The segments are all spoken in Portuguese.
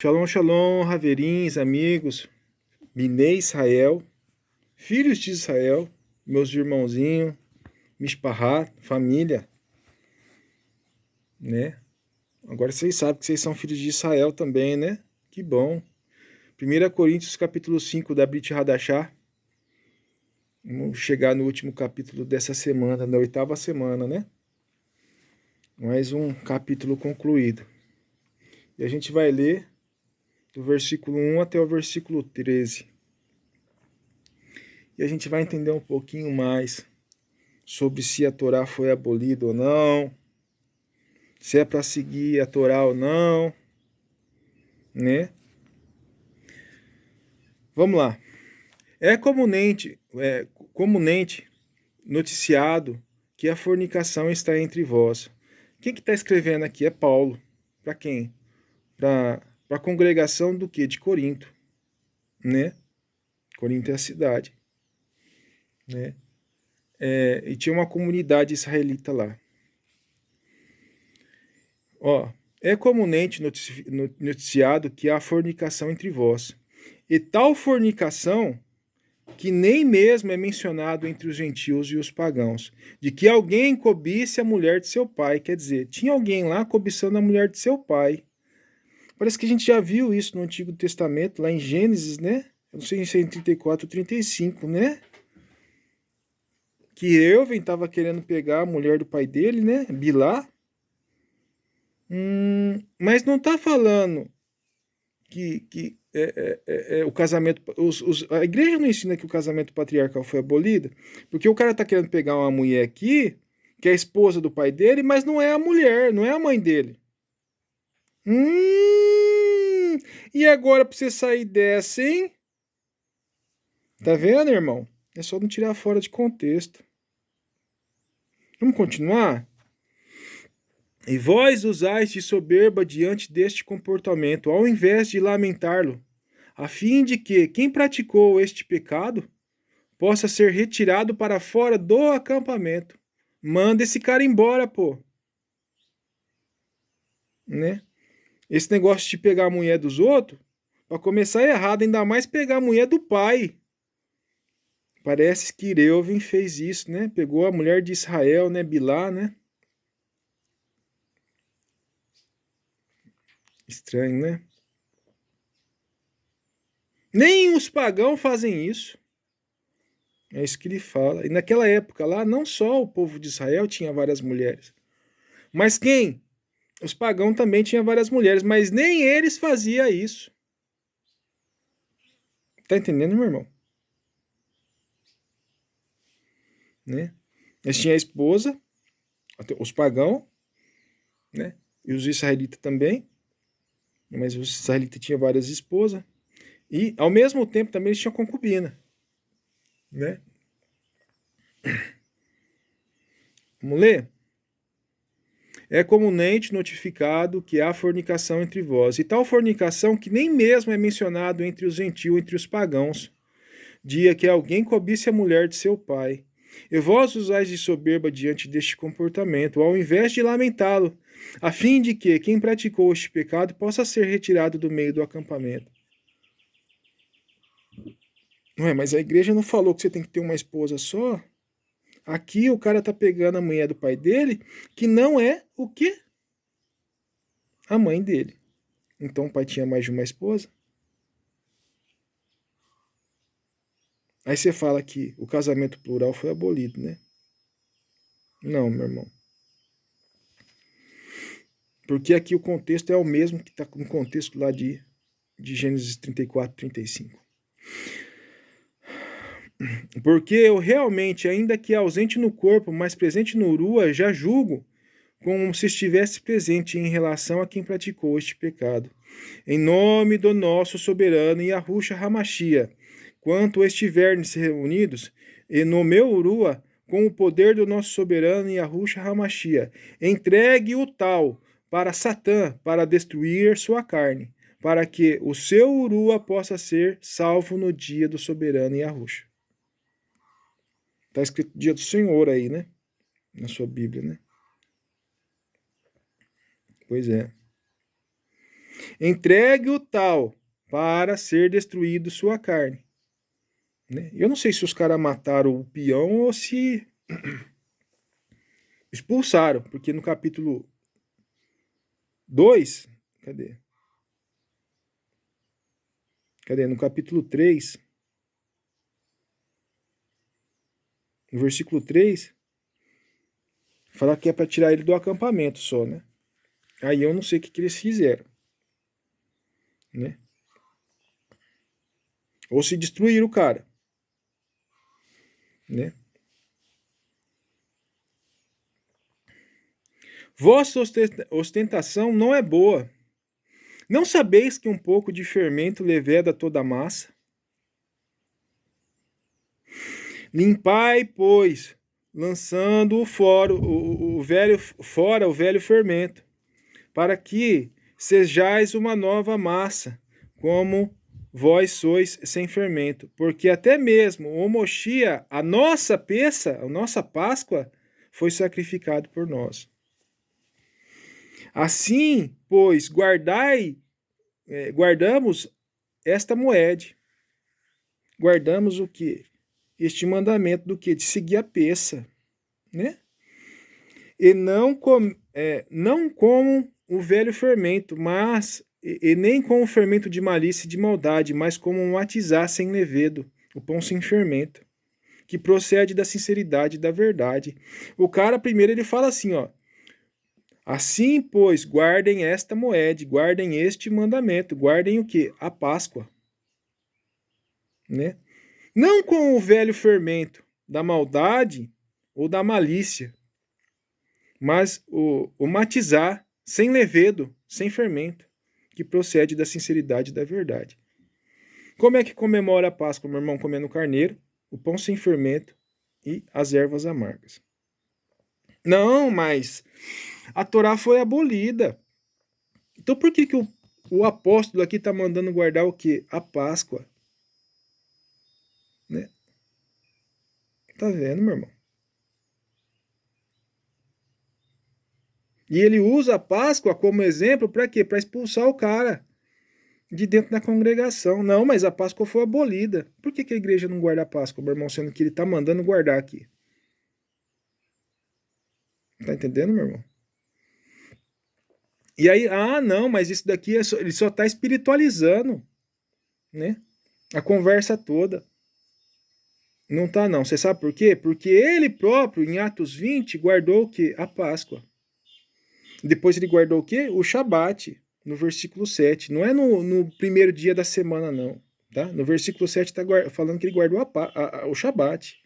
Shalom, shalom, Raverins, amigos, Binei Israel, filhos de Israel, meus irmãozinhos, Mishpahá, família, né? Agora vocês sabem que vocês são filhos de Israel também, né? Que bom. 1 Coríntios, capítulo 5, da Brit Hadashah. Vamos chegar no último capítulo dessa semana, na 8ª semana, né? Mais um capítulo concluído. E a gente vai ler do versículo 1 até o versículo 13. E a gente vai entender um pouquinho mais sobre se a Torá foi abolida ou não, se é para seguir a Torá ou não, né? Vamos lá. É comumente noticiado que a fornicação está entre vós. Quem que está escrevendo aqui? É Paulo. Para quem? Para a congregação do quê? De Corinto, né? Corinto é a cidade, né? E tinha uma comunidade israelita lá. Ó, é comumente noticiado que há fornicação entre vós. E tal fornicação que nem mesmo é mencionado entre os gentios e os pagãos, de que alguém cobice a mulher de seu pai. Quer dizer, tinha alguém lá cobiçando a mulher de seu pai. Parece que a gente já viu isso no Antigo Testamento, lá em Gênesis, né? Eu não sei se é em 34 ou 35, né? Que Euven estava querendo pegar a mulher do pai dele, né? Bilá. Mas não está falando que o casamento. A igreja não ensina que o casamento patriarcal foi abolido, porque o cara tá querendo pegar uma mulher aqui, que é a esposa do pai dele, mas não é a mulher, não é a mãe dele. E agora pra você sair dessa, hein? Tá vendo, irmão? É só não tirar fora de contexto. Vamos continuar? E vós usais de soberba diante deste comportamento, ao invés de lamentá-lo, a fim de que quem praticou este pecado possa ser retirado para fora do acampamento. Manda esse cara embora, pô. Né? Esse negócio de pegar a mulher dos outros, para começar errado, ainda mais pegar a mulher do pai. Parece que Reuven fez isso, né? Pegou a mulher de Israel, né? Bilá, né? Estranho, né? Nem os pagãos fazem isso. É isso que ele fala. E naquela época lá, não só o povo de Israel tinha várias mulheres. Mas quem? Os pagãos também tinham várias mulheres, mas nem eles faziam isso. Tá entendendo, meu irmão? Né? Eles tinham a esposa, os pagãos, né? E os israelitas também. Mas os israelitas tinham várias esposas. E, ao mesmo tempo, também eles tinham concubina. Né? Vamos ler? É comumente notificado que há fornicação entre vós, e tal fornicação que nem mesmo é mencionado entre os gentios, entre os pagãos, dia que alguém cobice a mulher de seu pai. E vós usais de soberba diante deste comportamento, ao invés de lamentá-lo, a fim de que quem praticou este pecado possa ser retirado do meio do acampamento. Não é, mas a igreja não falou que você tem que ter uma esposa só? Aqui o cara tá pegando a mulher do pai dele, que não é o quê? A mãe dele. Então o pai tinha mais de uma esposa? Aí você fala que o casamento plural foi abolido, né? Não, meu irmão. Porque aqui o contexto é o mesmo que está no contexto lá de Gênesis 34, 35. Porque eu realmente, ainda que ausente no corpo, mas presente no Urua, já julgo como se estivesse presente em relação a quem praticou este pecado. Em nome do nosso soberano Yahushua Hamashia, quanto estiverem reunidos, e no meu Urua, com o poder do nosso soberano Yahushua Hamashia, entregue o tal para Satã, para destruir sua carne, para que o seu Urua possa ser salvo no dia do soberano Yahushua. Está escrito dia do Senhor aí, né? Na sua Bíblia, né? Pois é. Entregue o tal para ser destruído sua carne. Né? Eu não sei se os caras mataram o peão ou se expulsaram, porque no capítulo 2, cadê? No capítulo 3, no versículo 3, fala que é para tirar ele do acampamento só, né? Aí eu não sei o que eles fizeram, né? Ou se destruíram o cara, né? Vossa ostentação não é boa. Não sabeis que um pouco de fermento leveda toda a massa? Limpai, pois, lançando fora o velho fermento, para que sejais uma nova massa, como vós sois sem fermento. Porque até mesmo o Moshia, a nossa peça, a nossa Páscoa, foi sacrificado por nós. Assim, pois, guardamos esta moeda. Guardamos o que? Este mandamento do que? De seguir a peça, né? E não como o velho fermento, e nem com o fermento de malícia e de maldade, mas como um atizar sem levedo, o pão sem fermento, que procede da sinceridade e da verdade. O cara primeiro ele fala assim, ó: assim, pois, guardem esta moeda, guardem este mandamento, guardem o que? A Páscoa, né? Não com o velho fermento da maldade ou da malícia, mas o matizar sem levedo, sem fermento, que procede da sinceridade e da verdade. Como é que comemora a Páscoa, meu irmão? Comendo carneiro, o pão sem fermento e as ervas amargas. Não, mas a Torá foi abolida. Então por que o apóstolo aqui está mandando guardar o quê? A Páscoa. Né? Tá vendo, meu irmão? E ele usa a Páscoa como exemplo para quê? Para expulsar o cara de dentro da congregação. Não, mas a Páscoa foi abolida. Por que a igreja não guarda a Páscoa, meu irmão, sendo que ele está mandando guardar aqui? Tá entendendo, meu irmão? E aí, não, mas isso daqui ele só está espiritualizando, né? A conversa toda. Não tá, não. Você sabe por quê? Porque ele próprio, em Atos 20, guardou o quê? A Páscoa. Depois ele guardou o quê? O Shabat, no versículo 7. Não é no primeiro dia da semana, não. Tá? No versículo 7 está falando que ele guardou o Shabat.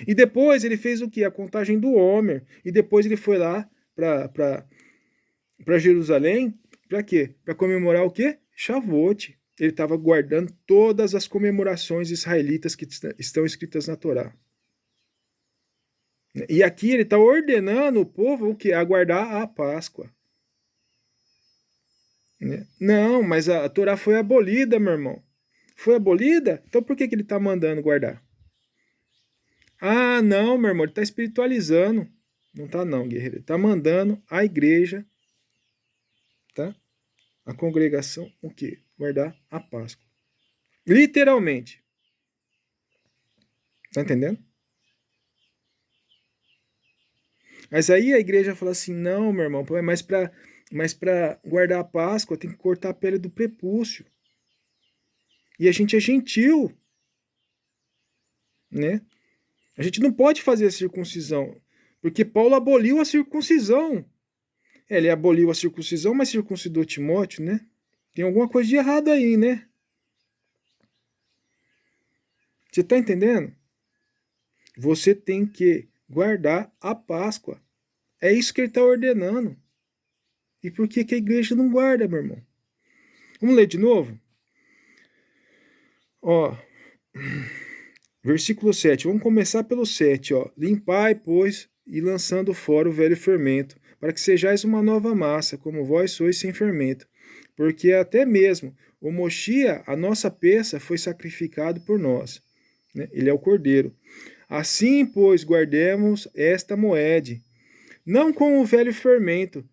E depois ele fez o quê? A contagem do Homer. E depois ele foi lá para Jerusalém. Para quê? Para comemorar o quê? Shavuot. Ele estava guardando todas as comemorações israelitas que estão escritas na Torá. E aqui ele está ordenando o povo o quê? A guardar a Páscoa. Né? Não, mas a Torá foi abolida, meu irmão. Foi abolida? Então por que ele está mandando guardar? Não, meu irmão, ele está espiritualizando. Não está não, guerreiro. Ele está mandando a igreja, tá? A congregação, o quê? Guardar a Páscoa. Literalmente. Tá entendendo? Mas aí a igreja fala assim, não, meu irmão, mas para guardar a Páscoa tem que cortar a pele do prepúcio. E a gente é gentil, né? A gente não pode fazer a circuncisão, porque Paulo aboliu a circuncisão. Ele aboliu a circuncisão, mas circuncidou Timóteo, né? Tem alguma coisa de errado aí, né? Você tá entendendo? Você tem que guardar a Páscoa. É isso que ele está ordenando. E por que a igreja não guarda, meu irmão? Vamos ler de novo? Ó, versículo 7. Vamos começar pelo 7, ó. Limpai, pois, e lançando fora o velho fermento, para que sejais uma nova massa, como vós sois sem fermento. Porque até mesmo o Moshia, a nossa peça, foi sacrificado por nós. Né? Ele é o cordeiro. Assim, pois, guardemos esta moeda, não com o velho fermento,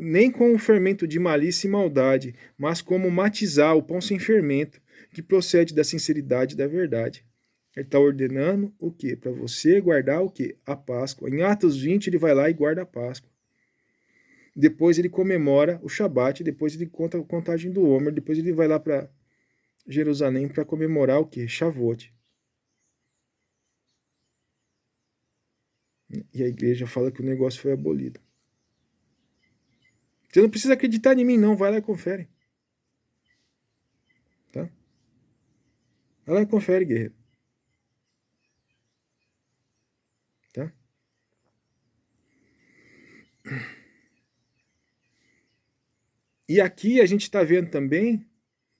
nem com o fermento de malícia e maldade, mas como matizar o pão sem fermento, que procede da sinceridade e da verdade. Ele está ordenando o quê? Para você guardar o quê? A Páscoa. Em Atos 20, ele vai lá e guarda a Páscoa. Depois ele comemora o Shabat, depois ele conta a contagem do Homer, depois ele vai lá para Jerusalém para comemorar o quê? Shavuot. E a igreja fala que o negócio foi abolido. Você não precisa acreditar em mim, não. Vai lá e confere. Tá? Vai lá e confere, guerreiro. Tá? E aqui a gente está vendo também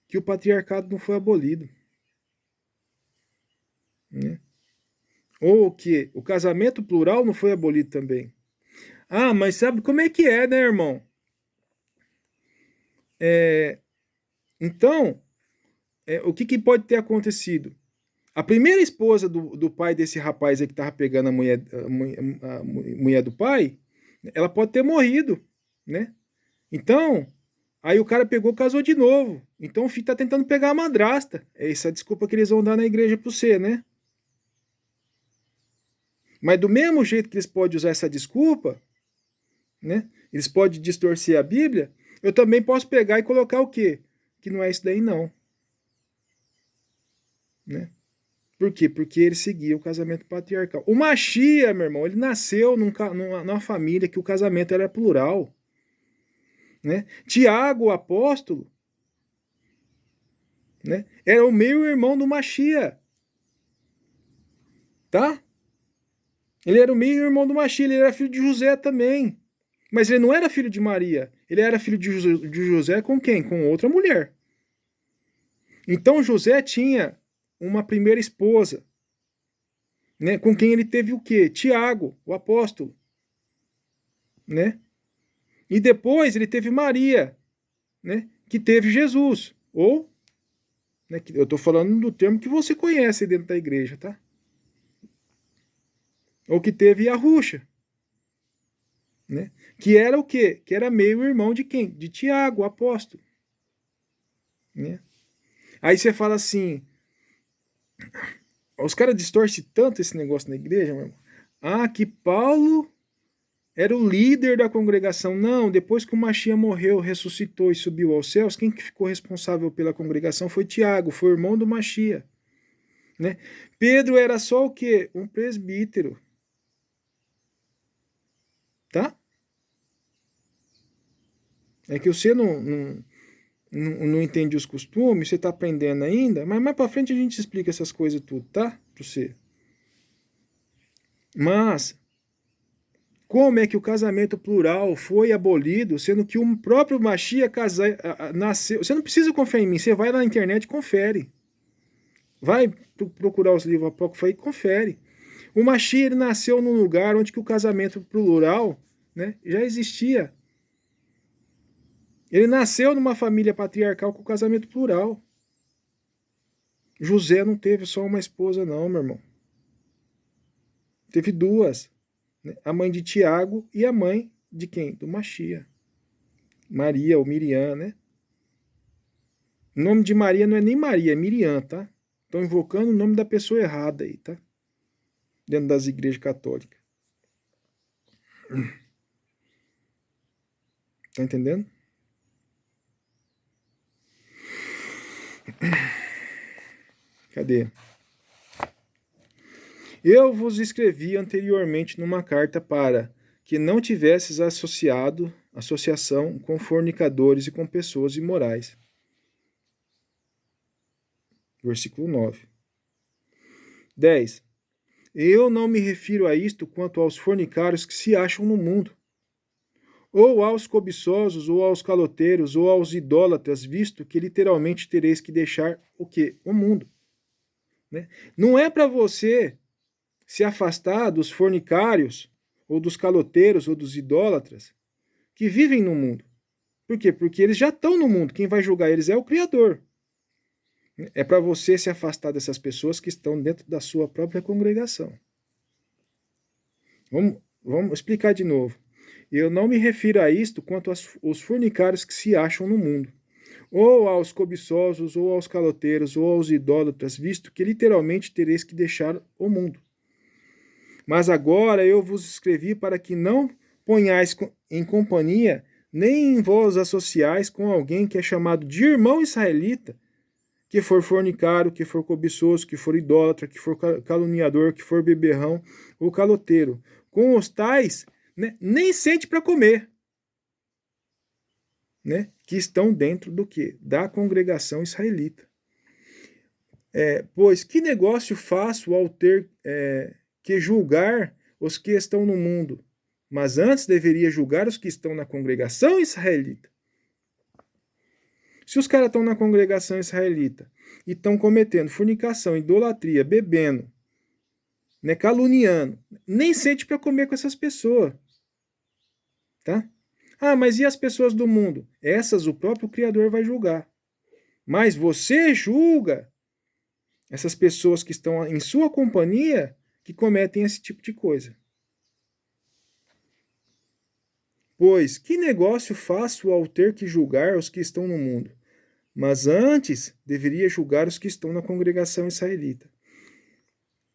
que o patriarcado não foi abolido. Né? Ou que o casamento plural não foi abolido também. Ah, mas sabe como é que é, né, irmão? Então, o que pode ter acontecido? A primeira esposa do pai desse rapaz aí que estava pegando a mulher do pai, ela pode ter morrido, né? Então, aí o cara pegou e casou de novo. Então o filho tá tentando pegar a madrasta. É essa a desculpa que eles vão dar na igreja para você, né? Mas do mesmo jeito que eles podem usar essa desculpa, né? Eles podem distorcer a Bíblia, eu também posso pegar e colocar o quê? Que não é isso daí não, né? Por quê? Porque ele seguia o casamento patriarcal. O Machia, meu irmão, ele nasceu numa família que o casamento era plural, né? Tiago, o apóstolo, né? Era o meio-irmão do Machia, tá? Ele era o meio-irmão do Machia, ele era filho de José também. Mas ele não era filho de Maria. Ele era filho de José com quem? Com outra mulher. Então José tinha uma primeira esposa, né? Com quem ele teve o quê? Tiago, o apóstolo, né? E depois ele teve Maria, né? Que teve Jesus. Ou, né? Eu estou falando do termo que você conhece dentro da igreja, tá? Ou que teve Arruxa, né? Que era o quê? Que era meio-irmão de quem? De Tiago, o apóstolo, né? Aí você fala assim, os caras distorcem tanto esse negócio na igreja, meu irmão. Ah, que Paulo era o líder da congregação. Não, depois que o Machia morreu, ressuscitou e subiu aos céus, quem que ficou responsável pela congregação foi Tiago, foi o irmão do Machia, né? Pedro era só o quê? Um presbítero, tá? É que você não entende os costumes, você está aprendendo ainda, mas mais para frente a gente explica essas coisas tudo, tá? Para você. Mas como é que o casamento plural foi abolido, sendo que o próprio Machia nasceu? Você não precisa confiar em mim, você vai lá na internet e confere. Vai procurar os livros apócrifos aí e confere. O Machia ele nasceu num lugar onde que o casamento plural, né, já existia. Ele nasceu numa família patriarcal com casamento plural. José não teve só uma esposa não, meu irmão. Teve duas. Né? A mãe de Tiago e a mãe de quem? Do Machia. Maria ou Miriam, né? O nome de Maria não é nem Maria, é Miriam, tá? Estão invocando o nome da pessoa errada aí, tá? Dentro das igrejas católicas. Tá entendendo? Cadê? Eu vos escrevi anteriormente numa carta para que não tivesses associação com fornicadores e com pessoas imorais. Versículo 9. 10. Eu não me refiro a isto quanto aos fornicários que se acham no mundo, ou aos cobiçosos, ou aos caloteiros, ou aos idólatras, visto que literalmente tereis que deixar o quê? O mundo. Né? Não é para você se afastar dos fornicários, ou dos caloteiros, ou dos idólatras, que vivem no mundo. Por quê? Porque eles já estão no mundo. Quem vai julgar eles é o Criador. É para você se afastar dessas pessoas que estão dentro da sua própria congregação. vamos explicar de novo. Eu não me refiro a isto quanto aos fornicários que se acham no mundo, ou aos cobiçosos, ou aos caloteiros, ou aos idólatras, visto que literalmente tereis que deixar o mundo. Mas agora eu vos escrevi para que não ponhais em companhia, nem vos associais com alguém que é chamado de irmão israelita, que for fornicário, que for cobiçoso, que for idólatra, que for caluniador, que for beberrão ou caloteiro. Com os tais, né, nem sente para comer, né, que estão dentro do quê? Da congregação israelita. Pois que negócio faço ao ter que julgar os que estão no mundo? Mas antes deveria julgar os que estão na congregação israelita. Se os caras estão na congregação israelita e estão cometendo fornicação, idolatria, bebendo, né, caluniando, nem sente para comer com essas pessoas. Tá? Ah, mas e as pessoas do mundo? Essas o próprio Criador vai julgar. Mas você julga essas pessoas que estão em sua companhia que cometem esse tipo de coisa. Pois que negócio faço ao ter que julgar os que estão no mundo? Mas antes deveria julgar os que estão na congregação israelita.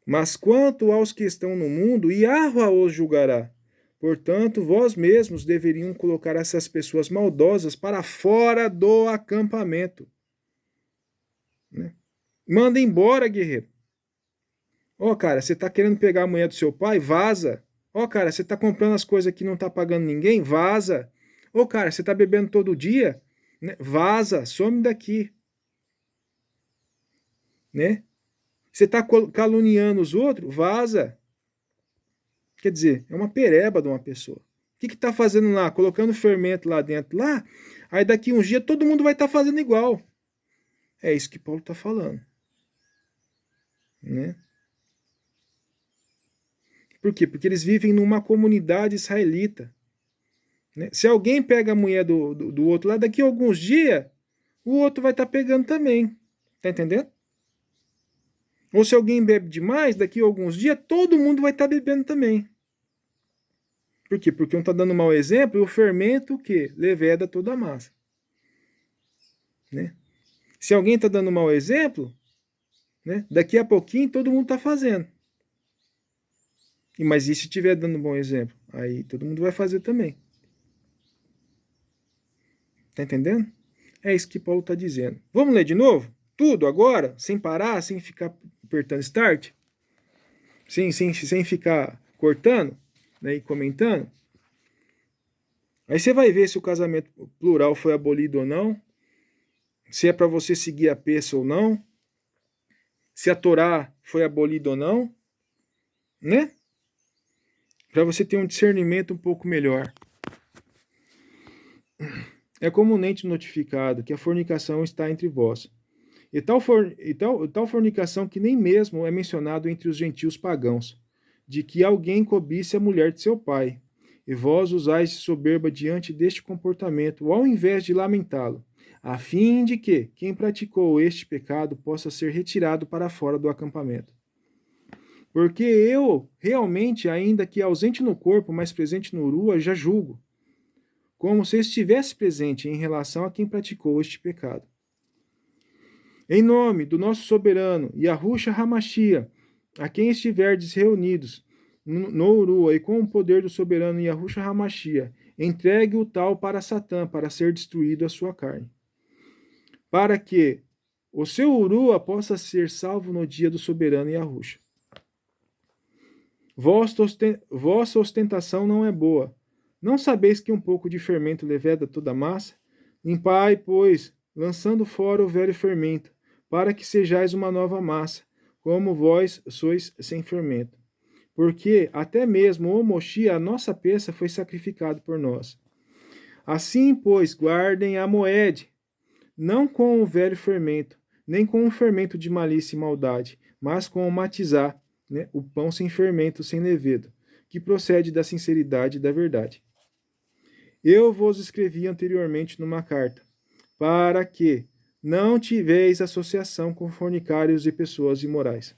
Mas quanto aos que estão no mundo, Yahweh os julgará. Portanto, vós mesmos deveriam colocar essas pessoas maldosas para fora do acampamento. Né? Manda embora, guerreiro. Ó, cara, você tá querendo pegar a mulher do seu pai? Vaza. Ó, cara, você tá comprando as coisas que não tá pagando ninguém? Vaza. Ô, cara, você tá bebendo todo dia? Né? Vaza, some daqui. Né? Você tá caluniando os outros? Vaza. Quer dizer, é uma pereba de uma pessoa. O que tá fazendo lá? Colocando fermento lá dentro, lá, aí daqui uns dias todo mundo vai estar fazendo igual. É isso que Paulo está falando. Né? Por quê? Porque eles vivem numa comunidade israelita. Né? Se alguém pega a mulher do outro lá, daqui a alguns dias, o outro vai estar pegando também. Tá entendendo? Ou se alguém bebe demais, daqui a alguns dias, todo mundo vai estar bebendo também. Por quê? Porque um está dando mau exemplo e o fermento o quê? Leveda toda a massa. Né? Se alguém está dando mau exemplo, né, daqui a pouquinho todo mundo está fazendo. Mas e se estiver dando um bom exemplo? Aí todo mundo vai fazer também. Tá entendendo? É isso que Paulo está dizendo. Vamos ler de novo? Tudo agora? Sem parar? Sem ficar apertando start? Sem ficar cortando, né, e comentando? Aí você vai ver se o casamento plural foi abolido ou não. Se é para você seguir a peça ou não. Se a Torá foi abolida ou não. Né? Para você ter um discernimento um pouco melhor. É comumente notificado que a fornicação está entre vós. E tal fornicação que nem mesmo é mencionado entre os gentios pagãos, de que alguém cobice a mulher de seu pai. E vós usais de soberba diante deste comportamento, ao invés de lamentá-lo, a fim de que quem praticou este pecado possa ser retirado para fora do acampamento. Porque eu, realmente, ainda que ausente no corpo, mas presente no Urua, já julgo, como se estivesse presente em relação a quem praticou este pecado. Em nome do nosso soberano Yahushua Hamashia, a quem estiverdes reunidos no Urua e com o poder do soberano Yahushua Hamashia, entregue o tal para Satã, para ser destruído a sua carne. Para que o seu Urua possa ser salvo no dia do soberano Yahushua. Vossa ostentação não é boa. Não sabeis que um pouco de fermento leveda toda a massa? Limpai, pois, lançando fora o velho fermento, para que sejais uma nova massa, como vós sois sem fermento. Porque até mesmo o Moshi, a nossa peça, foi sacrificado por nós. Assim, pois, guardem a moed, não com o velho fermento, nem com o fermento de malícia e maldade, mas com o matizar, né, o pão sem fermento, sem levedo, que procede da sinceridade e da verdade. Eu vos escrevi anteriormente numa carta, para que não tiveis associação com fornicários e pessoas imorais.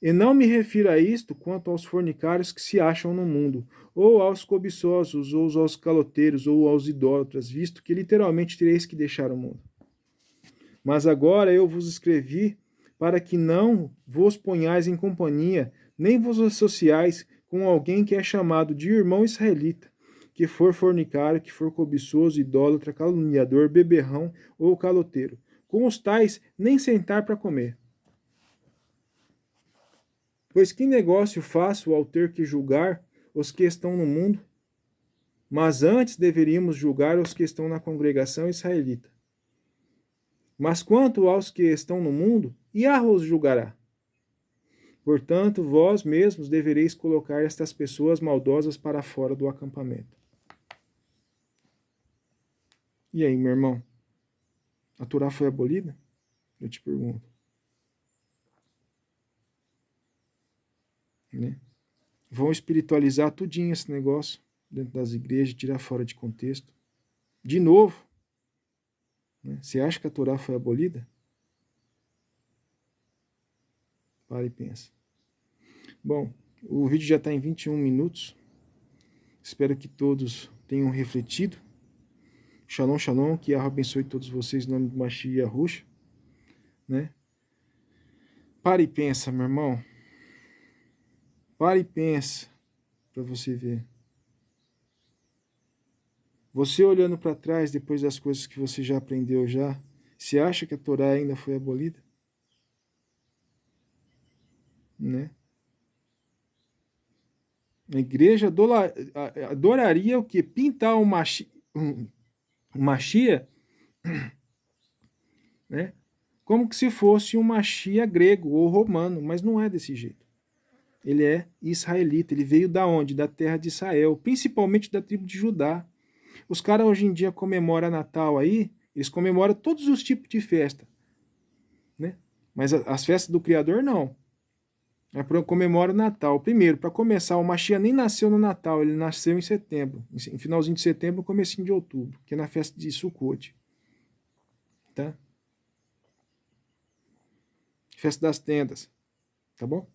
E não me refiro a isto quanto aos fornicários que se acham no mundo, ou aos cobiçosos, ou aos caloteiros, ou aos idólatras, visto que literalmente tereis que deixar o mundo. Mas agora eu vos escrevi para que não vos ponhais em companhia, nem vos associais com alguém que é chamado de irmão israelita, que for fornicário, que for cobiçoso, idólatra, caluniador, beberrão ou caloteiro. Com os tais, nem sentar para comer. Pois que negócio faço ao ter que julgar os que estão no mundo? Mas antes deveríamos julgar os que estão na congregação israelita. Mas quanto aos que estão no mundo, Yahweh os julgará. Portanto, vós mesmos devereis colocar estas pessoas maldosas para fora do acampamento. E aí, meu irmão? A Torá foi abolida? Eu te pergunto. Né? Vão espiritualizar tudinho esse negócio dentro das igrejas, tirar fora de contexto. De novo. Né? Você acha que a Torá foi abolida? Para e pensa. Bom, o vídeo já está em 21 minutos. Espero que todos tenham refletido. Shalom, shalom. Que Yahweh abençoe todos vocês em nome do Mashiach Yahushua. Né? Para e pensa, meu irmão. Para e pensa para você ver. Você olhando para trás depois das coisas que você já aprendeu já, você acha que a Torá ainda foi abolida? Né? A igreja adoraria o quê? Pintar um Mashiach, né? Como que se fosse um Mashiach grego ou romano, mas não é desse jeito. Ele é israelita, ele veio da onde? Da terra de Israel, principalmente da tribo de Judá. Os caras hoje em dia comemoram Natal aí, eles comemoram todos os tipos de festa, né? Mas as festas do Criador não. Comemora o Natal. Primeiro, para começar, o Mashiach nem nasceu no Natal, ele nasceu em setembro, em finalzinho de setembro, comecinho de outubro, que é na festa de Sukkot. Tá? Festa das tendas, tá bom?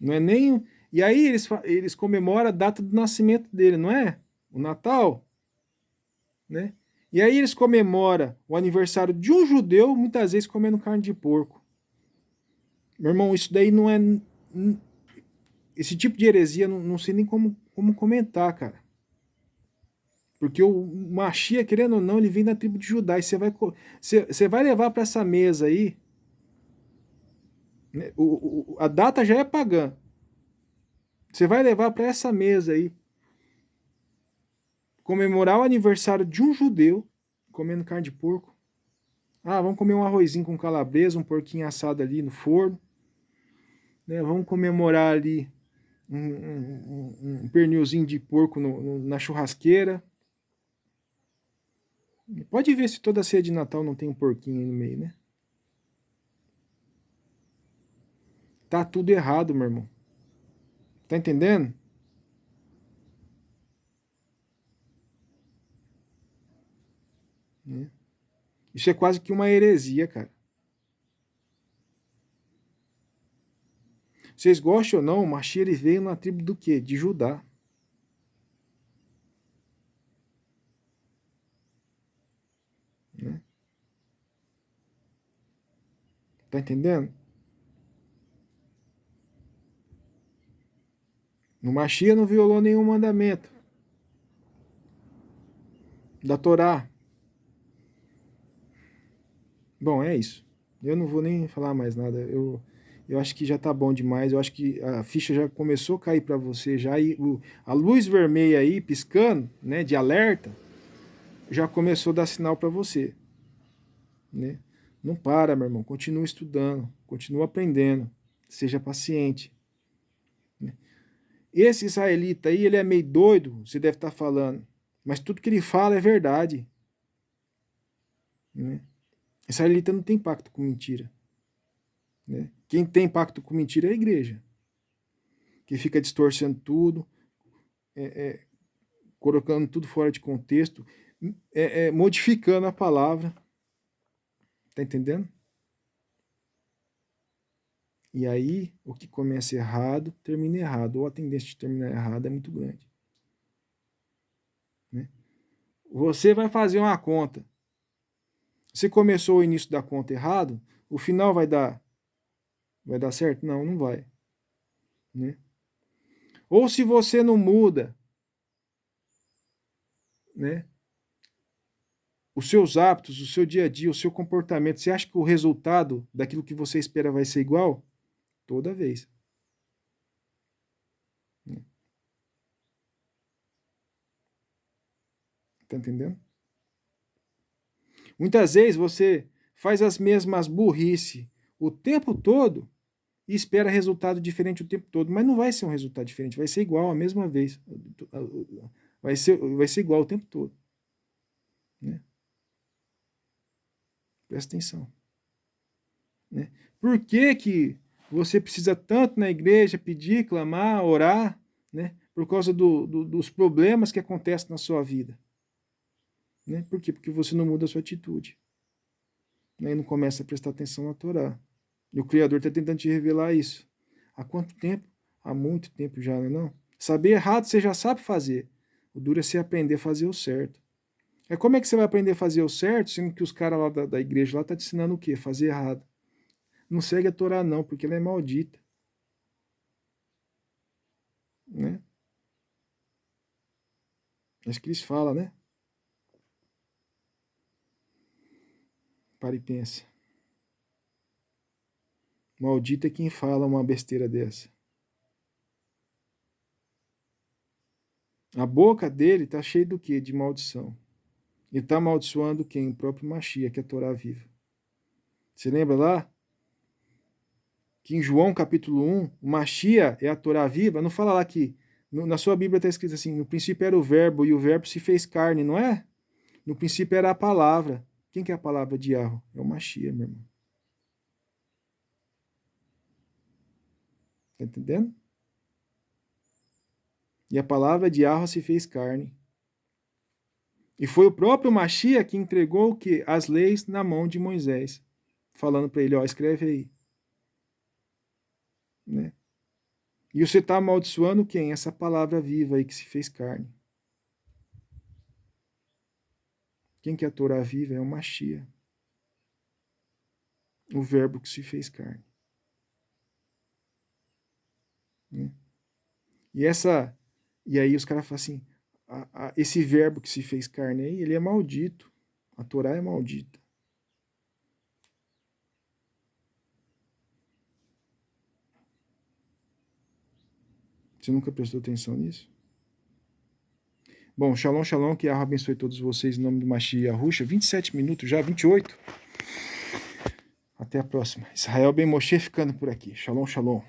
Não é nem... E aí eles comemoram a data do nascimento dele, não é? O Natal, né? E aí eles comemoram o aniversário de um judeu, muitas vezes comendo carne de porco. Meu irmão, isso daí não é... Esse tipo de heresia, não sei nem como comentar, cara. Porque o Mashiach, querendo ou não, ele vem da tribo de Judá. E você vai levar para essa mesa aí, né, a data já é pagã. Você vai levar para essa mesa aí, comemorar o aniversário de um judeu, comendo carne de porco. Ah, vamos comer um arrozinho com calabresa, um porquinho assado ali no forno. Né, vamos comemorar ali um pernilzinho de porco na churrasqueira. Pode ver se toda ceia de Natal não tem um porquinho aí no meio, né? Tá tudo errado, meu irmão. Tá entendendo? Né? Isso é quase que uma heresia, cara. Vocês gostam ou não, o Mashiach ele veio na tribo do quê? De Judá. Né? Tá entendendo? O Mashiach não violou nenhum mandamento da Torá. Bom, é isso. Eu não vou nem falar mais nada. Eu acho que já tá bom demais. Eu acho que a ficha já começou a cair para você já. E a luz vermelha aí piscando, né, de alerta, já começou a dar sinal para você. Né? Não para, meu irmão. Continua estudando, continua aprendendo. Seja paciente. Né? Esse israelita aí, ele é meio doido, você deve estar falando. Mas tudo que ele fala é verdade. Né? Israelita não tem pacto com mentira. Né? Quem tem pacto com mentira é a igreja. Que fica distorcendo tudo, colocando tudo fora de contexto, modificando a palavra. Tá entendendo? E aí, o que começa errado, termina errado. Ou a tendência de terminar errado é muito grande. Né? Você vai fazer uma conta. Você começou o início da conta errado, o final vai dar certo? Não, não vai. Né? Ou se você não muda, né, os seus hábitos, o seu dia a dia, o seu comportamento, você acha que o resultado daquilo que você espera vai ser igual? Toda vez. Né? Tá entendendo? Muitas vezes você faz as mesmas burrice o tempo todo e espera resultado diferente o tempo todo, mas não vai ser um resultado diferente, vai ser igual a mesma vez. Vai ser igual o tempo todo. Né? Presta atenção. Né? Por que, que você precisa tanto na igreja pedir, clamar, orar, né? Por causa dos problemas que acontecem na sua vida. Né? Por quê? Porque você não muda a sua atitude. Né? E não começa a prestar atenção na Torá. E o Criador está tentando te revelar isso. Há quanto tempo? Há muito tempo já, não é não? Saber errado você já sabe fazer. O duro é você aprender a fazer o certo. É como é que você vai aprender a fazer o certo, sendo que os caras lá da igreja lá estão te ensinando o quê? Fazer errado. Não segue a Torá não, porque ela é maldita. Né? É isso que eles falam, né? Para e pensa. Maldito é quem fala uma besteira dessa. A boca dele está cheia do quê? De maldição. Ele está amaldiçoando quem? O próprio Mashiach, que é a Torá viva. Você lembra lá? Que em João capítulo 1, o Mashiach é a Torá viva. Não fala lá que na sua Bíblia está escrito assim, no princípio era o verbo e o verbo se fez carne, não é? No princípio era a palavra. Quem que é a palavra de Yahweh? É o Mashiach, meu irmão. Tá entendendo? E a palavra de Yahweh se fez carne. E foi o próprio Mashiach que entregou o quê? As leis na mão de Moisés. Falando para ele, ó, escreve aí. Né? E você está amaldiçoando quem? Essa palavra viva aí que se fez carne. Quem que é a Torá viva? É o Mashiach. O verbo que se fez carne. Né? E aí os caras falam assim, esse verbo que se fez carne aí, ele é maldito. A Torá é maldita. Você nunca prestou atenção nisso? Bom, shalom, shalom, que Allah abençoe todos vocês em nome do Mashiach Yahushua. 27 minutos já, 28. Até a próxima. Israel Ben Moshe ficando por aqui. Shalom, shalom.